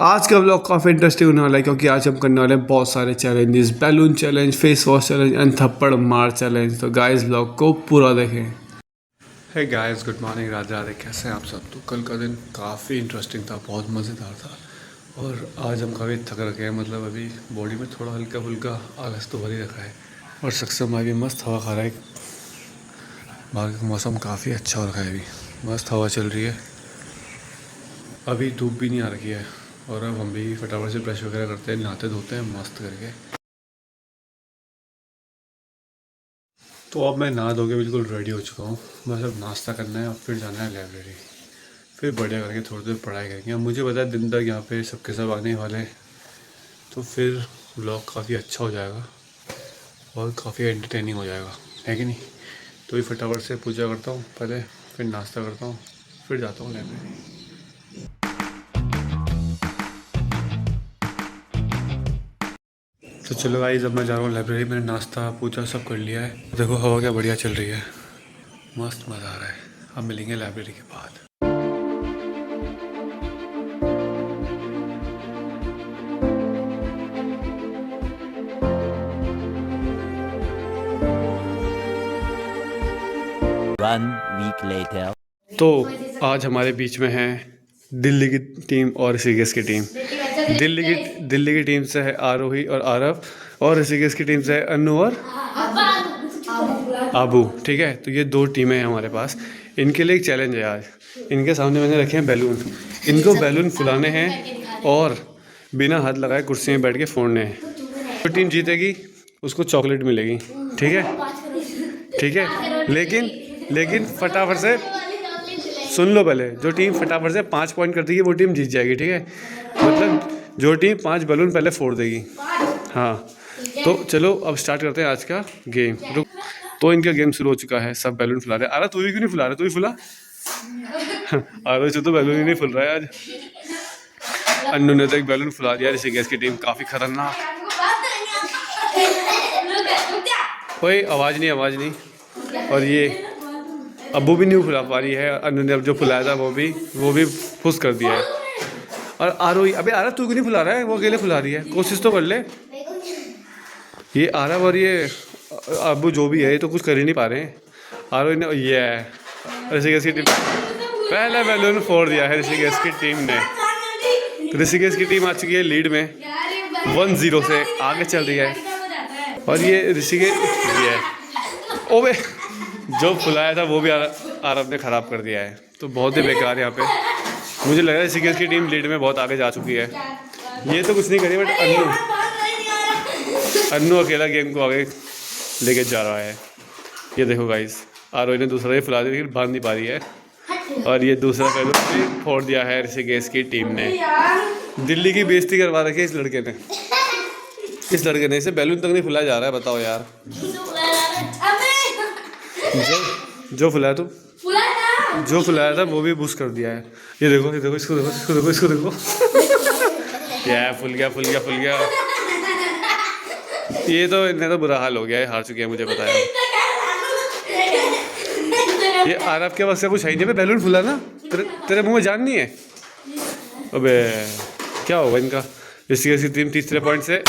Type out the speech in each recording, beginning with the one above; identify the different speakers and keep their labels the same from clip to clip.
Speaker 1: आज का व्लॉग काफ़ी इंटरेस्टिंग होने वाला है क्योंकि आज हम करने वाले हैं बहुत सारे challenges, balloon challenge, face wash challenge and थप्पड़ मार चैलेंज। तो गाइस व्लॉग को पूरा देखें। Hey guys, good morning, Radhe Radhe. कैसे हैं आप सब? तो कल का दिन काफ़ी इंटरेस्टिंग था, बहुत मज़ेदार था और आज हम काफ़ी थक रखे हैं। मतलब अभी बॉडी में थोड़ा हल्का फुल्का आलस तो भर ही रखा है और सक्षम भाई भी मस्त हवा खा रहा है। बाहर का मौसम काफ़ी अच्छा हो रखा है, अभी मस्त हवा चल रही है, अभी धूप भी नहीं आ रखी है। और अब हम भी फटाफट से ब्रश वगैरह करते हैं, नहाते धोते हैं मस्त करके। तो अब मैं नहा धो के बिल्कुल रेडी हो चुका हूँ। बस अब नाश्ता करना है और फिर जाना है लाइब्रेरी, फिर बढ़िया करके थोड़ी देर पढ़ाई करेंगे। अब मुझे पता है दिन तक यहाँ पे सबके सब आने वाले हैं, तो फिर व्लॉग काफ़ी अच्छा हो जाएगा और काफ़ी एंटरटेनिंग हो जाएगा, है कि नहीं? तो ये फटाफट से पूजा करता हूँ पहले, फिर नाश्ता करता हूँ, फिर जाता हूँ लाइब्रेरी। तो चलो गाइस, अब मैं जा रहा हूँ लाइब्रेरी। मैंने नाश्ता पूजा सब कर लिया है। देखो हवा क्या बढ़िया चल रही है, मस्त मज़ा आ रहा है। अब मिलेंगे लाइब्रेरी के बाद।
Speaker 2: One week later.
Speaker 1: तो आज हमारे बीच में है दिल्ली की टीम और ऋषिकेश की टीम। दिल्ली की टीम से है आरोही और आरव, और ऋषिकेश की टीम से है अनु और आबू। ठीक है, तो ये दो टीमें हैं हमारे पास। इनके लिए एक चैलेंज है आज। इनके सामने मैंने रखे हैं बैलून। इनको बैलून फुलाने हैं और बिना हाथ लगाए कुर्सी में बैठ के फोड़ने हैं। जो टीम जीतेगी उसको चॉकलेट मिलेगी। ठीक है, ठीक है। लेकिन फटाफट से सुन लो पहले, जो टीम फटाफट से 5 पॉइंट कर देगी वो टीम जीत जाएगी। ठीक है, मतलब जो टीम 5 बैलून पहले फोड़ देगी। हाँ, तो चलो अब स्टार्ट करते हैं आज का गेम। रुक, तो इनका गेम शुरू हो चुका है। सब बैलून फुला रहे हैं। अरे तू भी क्यों नहीं फुला रहा? तू भी फुला। अरे तो बैलून ही नहीं फुल रहा है आज। अन्नू ने तो एक बैलून फुला दिया। ऋषिकेश की टीम काफ़ी खतरनाक। कोई आवाज़ नहीं। और ये अब्बू भी नहीं फुला पा रही है। अनु ने जो फुलाया था वो भी फुस कर दिया है। और आरोही, अबे आरव तू क्यों नहीं फुला रहा है? वो अकेले फुला रही है, कोशिश तो कर ले। ये आरव और ये अब्बू जो भी है, ये तो कुछ कर ही नहीं पा रहे हैं। आरोही ने ये ऋषिकेश की टीम पहले बैलून फोड़ दिया है। ऋषिकेश की टीम ने। ऋषिकेश की टीम आ चुकी है लीड में, 1-0 से आगे चल रही है। और ये ऋषिकेश ये ओबे जो फुलाया था वो भी आरव ने ख़राब कर दिया है। तो बहुत ही बेकार यहाँ पे। मुझे लग रहा है ऋषिकेश की टीम लीड में बहुत आगे जा चुकी है। ये तो कुछ नहीं करी, बट अन्नू अकेला गेम को आगे लेके जा रहा है। ये देखो गाइस, आरोही ने दूसरा ही फुला दिया लेकिन बांध नहीं पा रही है। और ये दूसरा बैलून भी फोड़ दिया है ऋषिकेश की टीम ने। दिल्ली की बेइज्जती करवा रखी है इस लड़के ने। इसे बैलून तक नहीं फुलाया जा रहा है। बताओ यार, जो फुलाया तू, जो फुलाया था वो भी बूस्ट कर दिया है। ये देखो इसको देखो। क्या फुल गया। ये तो इन्हें तो बुरा हाल हो गया है, हार चुके हैं, मुझे पता है। ये आरव के वक्त से कुछ है नहीं। बैलून फुला ना, तेरे मुंह में जान नहीं है। अबे क्या होगा इनका? ऋषिकेश की टीम तीसरे पॉइंट से,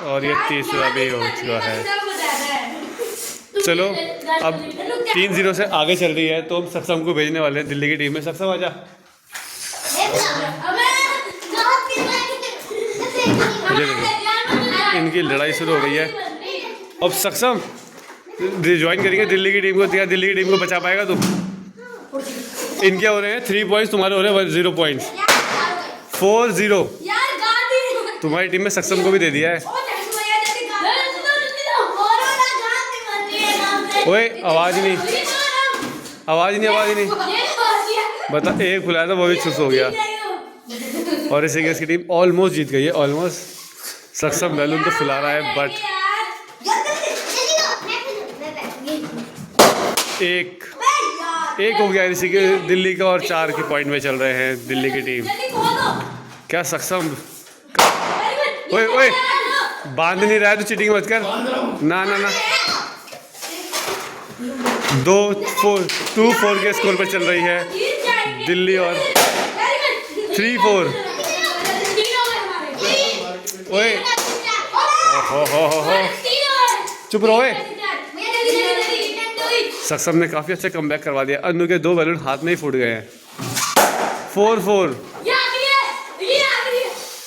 Speaker 1: और ये तीसरा भी हो चुका है। चलो अब 3-0 से आगे चल रही है, तो हम सक्षम को भेजने वाले हैं दिल्ली की टीम में। सक्षम आजा। इनकी लड़ाई शुरू हो गई है। अब सक्षम ज्वाइन करेंगे दिल्ली की टीम को। क्या दिल्ली की टीम को बचा पाएगा तू? इनके हो रहे हैं 3 पॉइंट्स, तुम्हारे हो रहे हैं 0 पॉइंट्स। 4-0 तुम्हारी टीम में सक्षम को भी दे दिया है। ओए आवाज़ नहीं। बता, एक फुलाया था वो भी छुस हो गया। और ऋषिकेश की टीम ऑलमोस्ट जीत गई है, ऑलमोस्ट। सक्षम बैलून तो फुला रहा है, बट एक हो गया ऋषिकेश दिल्ली का, और 4 के पॉइंट में चल रहे हैं दिल्ली की टीम। क्या सक्षम ओए बांध नहीं रहा है तो चीटिंग मत कर ना। 2-4 के स्कोर पर चल रही है दिल्ली, और 3-4 हो चुप रहो। सक्षम ने काफी अच्छा कमबैक करवा दिया। अनु के 2 बैलून हाथ में ही फूट गए हैं। 4-4।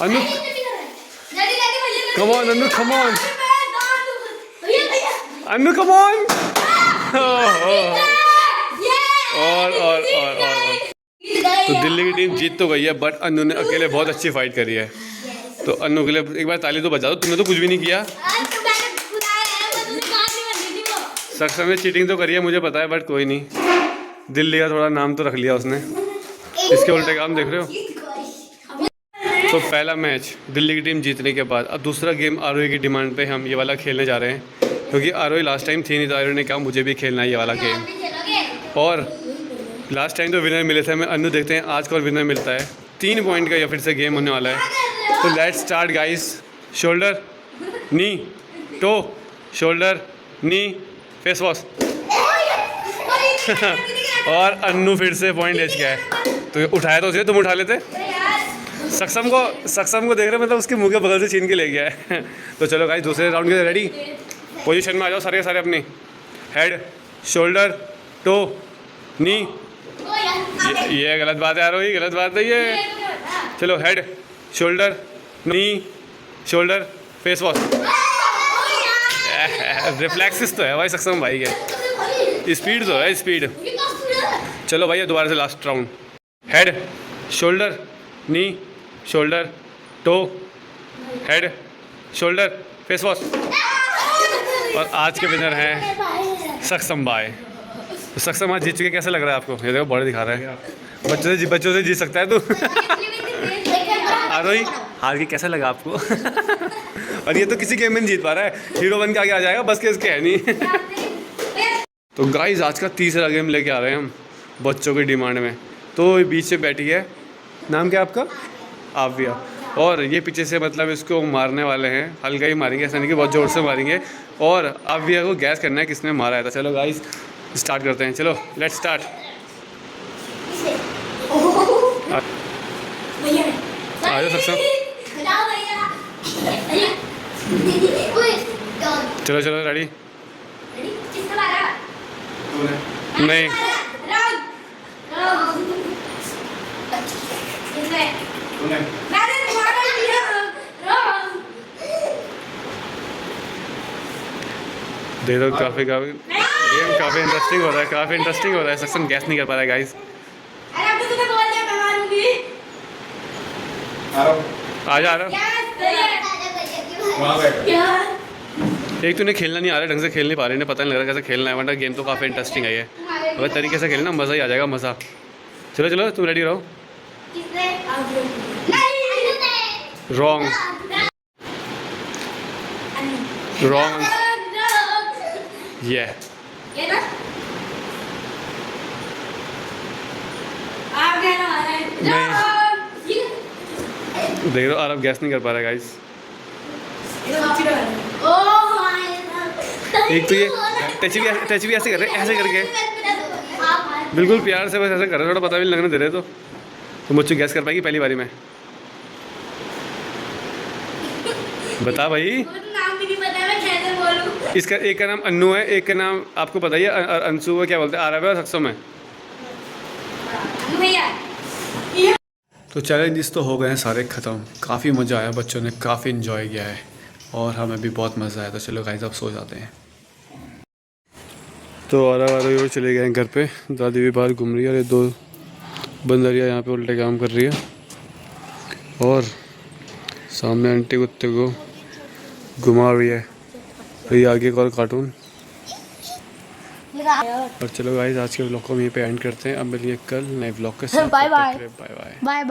Speaker 1: Anu come on, Anu come on, Anu come on. और तो दिल्ली की टीम जीत तो गई है, बट अनु ने अकेले बहुत अच्छी फाइट करी है। तो अनु के लिए एक बार ताली तो बजा दो। तुमने तो कुछ भी नहीं किया। सक्षम ने चीटिंग तो करी है मुझे पता है, बट कोई नहीं, दिल्ली का थोड़ा नाम तो रख लिया उसने। इसके उल्टे काम देख रहे हो। तो पहला मैच दिल्ली की टीम जीतने के बाद अब दूसरा गेम आरोही की डिमांड पे हम ये वाला खेलने जा रहे हैं, क्योंकि आरोही लास्ट टाइम थी नहीं, तो आरोही ने कहा मुझे भी खेलना है ये वाला गेम। और लास्ट टाइम तो विनर मिले थे। मैं अनु देखते हैं आज कौन विनर मिलता है। 3 पॉइंट का या फिर से गेम होने वाला है। तो let's start guys. Shoulder, knee, toe, shoulder, knee, face wash. और अन्नू फिर से पॉइंट ले गया है। तो उठाया तो उसे, तुम उठा लेते। सक्षम को देख रहे मतलब उसके मुंह के बगल से छीन के ले गया है। तो चलो गाइस दूसरे राउंड के लिए रेडी। पोजीशन में आ जाओ सारे सारे अपनी। हेड, शोल्डर, टो, नी। ये गलत बात है यार, वही गलत बात है ये। चलो head, shoulder, knee, shoulder, face wash. Reflexes तो है भाई सक्षम भाई के, स्पीड तो है स्पीड। चलो भाई दोबारा से last round. Head, shoulder, knee, shoulder, toe, head, shoulder, face wash. और आज के विनर हैं सक्षम भाई। तो सक्षम आज जीत चुके, कैसा लग रहा है आपको? ये देखो बॉडी दिखा रहा है। बच्चों से जीत सकता है तू। आरोही हार के कैसा लगा आपको? और ये तो किसी गेम में नहीं जीत पा रहा है, हीरो बन के आगे आ जाएगा, बस के इसके है नहीं। तो गाइस आज का तीसरा गेम लेके आ रहे हैं हम बच्चों की डिमांड में। तो बीच से बैठी है, नाम क्या है आपका? आव्या। और ये पीछे से मतलब इसको मारने वाले हैं, हल्का ही मारेंगे, ऐसा नहीं कि बहुत ज़ोर से मारेंगे। और आव्या को गैस करना है किसने मारा है। तो चलो गाइस स्टार्ट करते हैं। चलो लेट्स स्टार्ट। आ जाओ सक्षम। चलो चलो रेडी। नहीं दे दो। काफ़ी गेम काफ़ी इंटरेस्टिंग हो रहा है, काफ़ी इंटरेस्टिंग हो रहा है। सक्षम गैस नहीं कर पा रहा है गाइस। आ जा रहा। एक तो नहीं खेलना नहीं आ रहा, ढंग से खेल नहीं पा रहे, इन्हें पता नहीं लग रहा कैसे खेलना है, वरना गेम तो काफ़ी इंटरेस्टिंग है ये। अगर तरीके से खेलना मज़ा ही आ जाएगा, मज़ा। चलो चलो तुम रेडी रहो। रॉन्ग रॉन्ग ये नहीं देख रहे हो, आरब गैस नहीं कर पा रहा है गाइस। एक तो ये टच भी ऐसे कर रहे, ऐसे करके बिल्कुल प्यार से बस ऐसे कर रहे, थोड़ा पता भी नहीं लगने दे रहे। तो मुझसे गैस कर पाएगी पहली बारी में? बता भाई। इसका एक का नाम अन्नू है, एक का नाम आपको पता ही है अंशु है, क्या बोलते हैं, आरब है और सक्षम है। तो चैलेंजेस तो हो गए हैं सारे ख़त्म। काफ़ी मज़ा आया, बच्चों ने काफ़ी इन्जॉय किया है और हमें भी बहुत मज़ा आया। तो चलो गाइस अब सो जाते हैं। तो आरव चले गए हैं घर पे, दादी भी बाहर घूम रही है और ये 2 बंदरियाँ यहाँ पे उल्टे काम कर रही है। और सामने आंटी कुत्ते को घुमा रही है। तो ये आगे एक और कार्टून। और चलो गाइस आज के व्लॉग को यहीं पे एंड करते हैं। अब मिलिए कल नए व्लॉग के साथ। Bye bye.